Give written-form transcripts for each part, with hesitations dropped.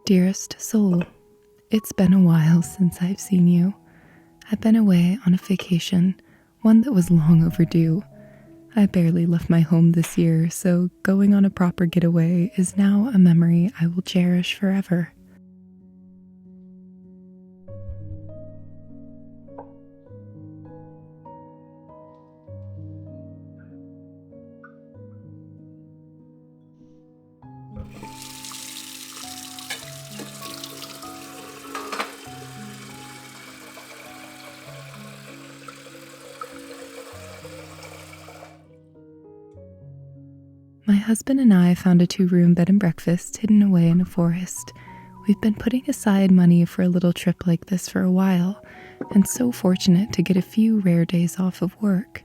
Dearest soul, it's been a while since I've seen you. I've been away on a vacation, one that was long overdue. I barely left my home this year, so going on a proper getaway is now a memory I will cherish forever. My husband and I found a 2-room bed and breakfast hidden away in a forest. We've been putting aside money for a little trip like this for a while, and so fortunate to get a few rare days off of work.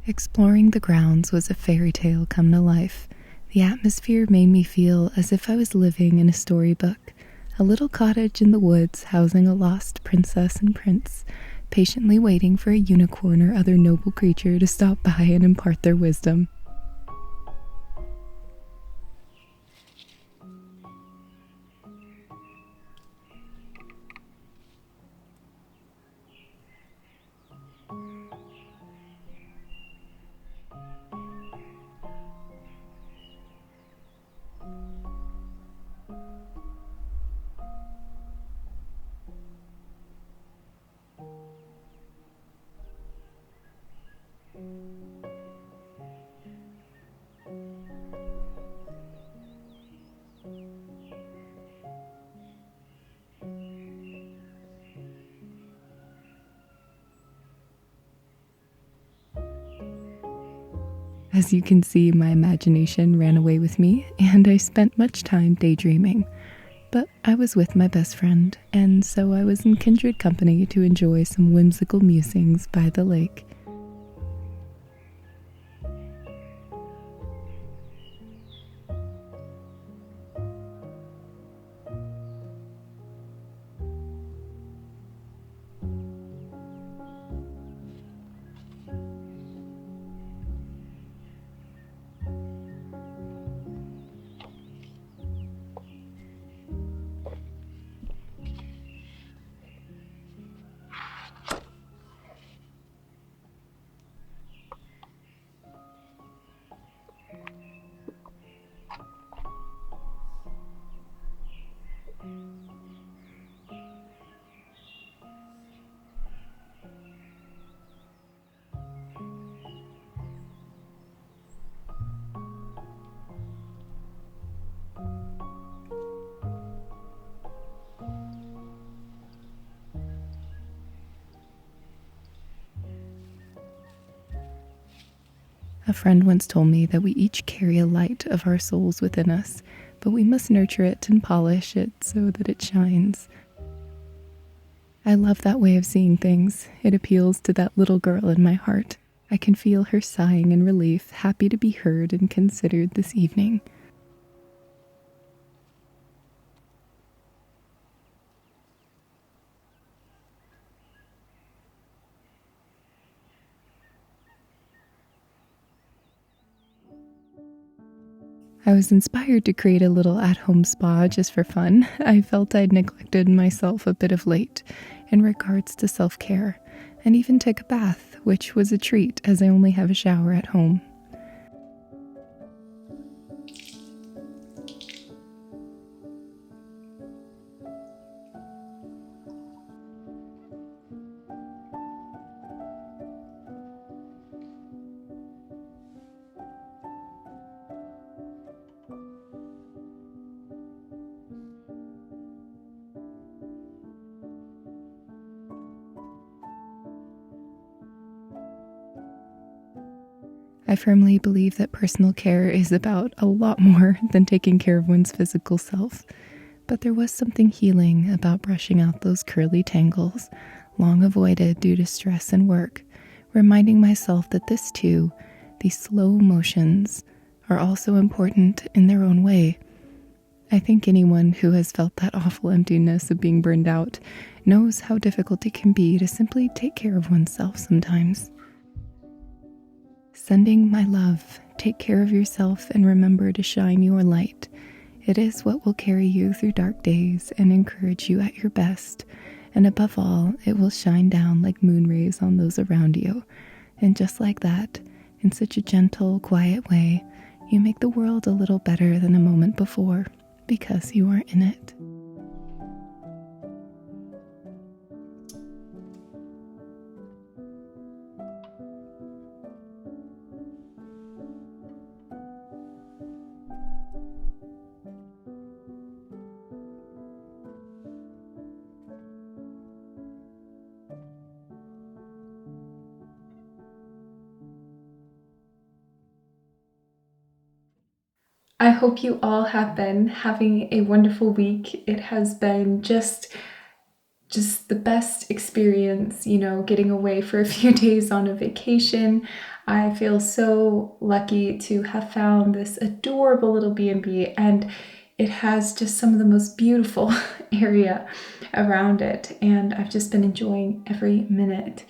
Exploring the grounds was a fairy tale come to life. The atmosphere made me feel as if I was living in a storybook. A little cottage in the woods housing a lost princess and prince, patiently waiting for a unicorn or other noble creature to stop by and impart their wisdom. As you can see, my imagination ran away with me, and I spent much time daydreaming. But I was with my best friend, and so I was in kindred company to enjoy some whimsical musings by the lake. A friend once told me that we each carry a light of our souls within us, but we must nurture it and polish it so that it shines. I love that way of seeing things. It appeals to that little girl in my heart. I can feel her sighing in relief, happy to be heard and considered this evening. I was inspired to create a little at-home spa just for fun. I felt I'd neglected myself a bit of late in regards to self-care, and even took a bath, which was a treat as I only have a shower at home. I firmly believe that personal care is about a lot more than taking care of one's physical self, but there was something healing about brushing out those curly tangles, long avoided due to stress and work, reminding myself that this too, these slow motions, are also important in their own way. I think anyone who has felt that awful emptiness of being burned out knows how difficult it can be to simply take care of oneself sometimes. Sending my love, take care of yourself and remember to shine your light. It is what will carry you through dark days and encourage you at your best. And above all, it will shine down like moon rays on those around you. And just like that, in such a gentle, quiet way, you make the world a little better than a moment before, because you are in it. I hope you all have been having a wonderful week. It has been just the best experience, getting away for a few days on a vacation. I feel so lucky to have found this adorable little B&B, and it has just some of the most beautiful area around it, and I've just been enjoying every minute.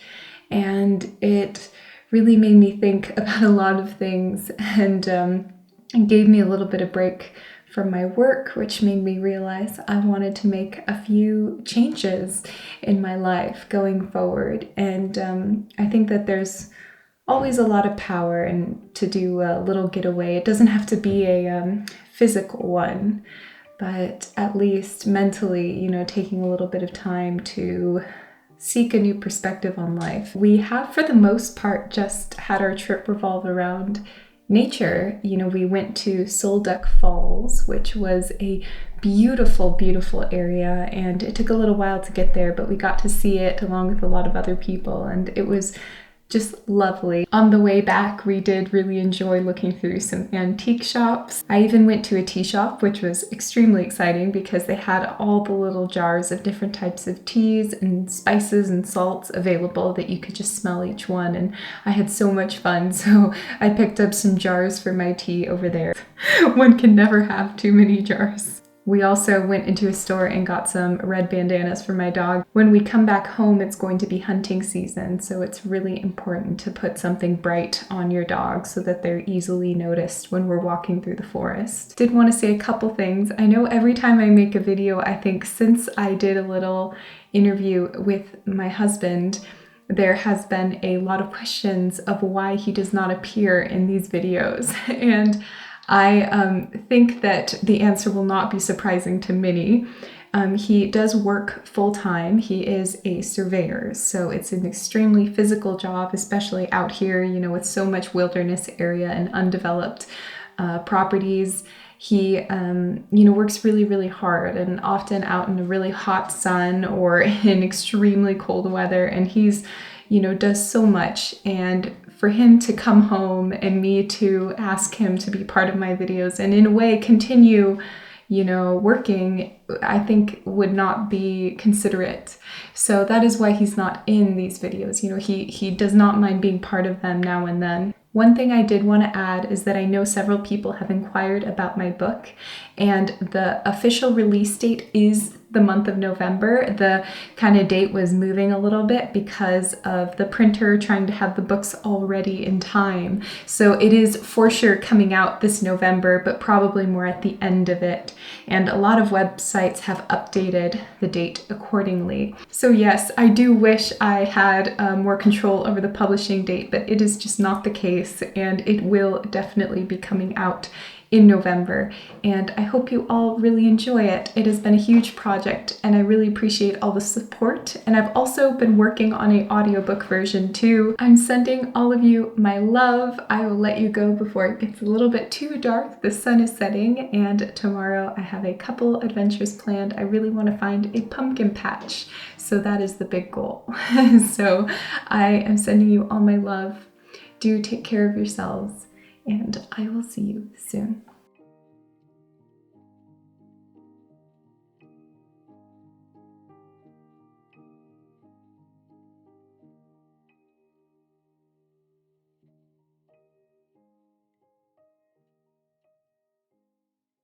And it really made me think about a lot of things, and gave me a little bit of break from my work, which made me realize I wanted to make a few changes in my life going forward. And I think that there's always a lot of power in to do a little getaway. It doesn't have to be a physical one, but at least mentally, taking a little bit of time to seek a new perspective on life. We have, for the most part, just had our trip revolve around nature. We went to Solduck Falls, which was a beautiful, beautiful area, and it took a little while to get there, but we got to see it along with a lot of other people, and it was just lovely. On the way back, we did really enjoy looking through some antique shops. I even went to a tea shop, which was extremely exciting because they had all the little jars of different types of teas and spices and salts available that you could just smell each one. And I had so much fun, so I picked up some jars for my tea over there. One can never have too many jars. We also went into a store and got some red bandanas for my dog. When we come back home, it's going to be hunting season, so it's really important to put something bright on your dog so that they're easily noticed when we're walking through the forest. Did want to say a couple things. I know every time I make a video, I think since I did a little interview with my husband, there has been a lot of questions of why he does not appear in these videos. And I think that the answer will not be surprising to many. He does work full-time. He is a surveyor, so it's an extremely physical job, especially out here, with so much wilderness area and undeveloped properties. He, works really, really hard and often out in the really hot sun or in extremely cold weather, and he's, does so much. And for him to come home and me to ask him to be part of my videos and in a way continue, working, I think would not be considerate. So that is why he's not in these videos. He does not mind being part of them now and then. One thing I did want to add is that I know several people have inquired about my book, and the official release date is the month of November. The kind of date was moving a little bit because of the printer trying to have the books all ready in time. So it is for sure coming out this November, but probably more at the end of it. And a lot of websites have updated the date accordingly. So yes, I do wish I had more control over the publishing date, but it is just not the case, and it will definitely be coming out in November, and I hope you all really enjoy it. It has been a huge project, and I really appreciate all the support, and I've also been working on an audiobook version too. I'm sending all of you my love. I will let you go before it gets a little bit too dark. The sun is setting, and tomorrow I have a couple adventures planned. I really want to find a pumpkin patch, so that is the big goal. So I am sending you all my love. do take care of yourselves, and I will see you soon.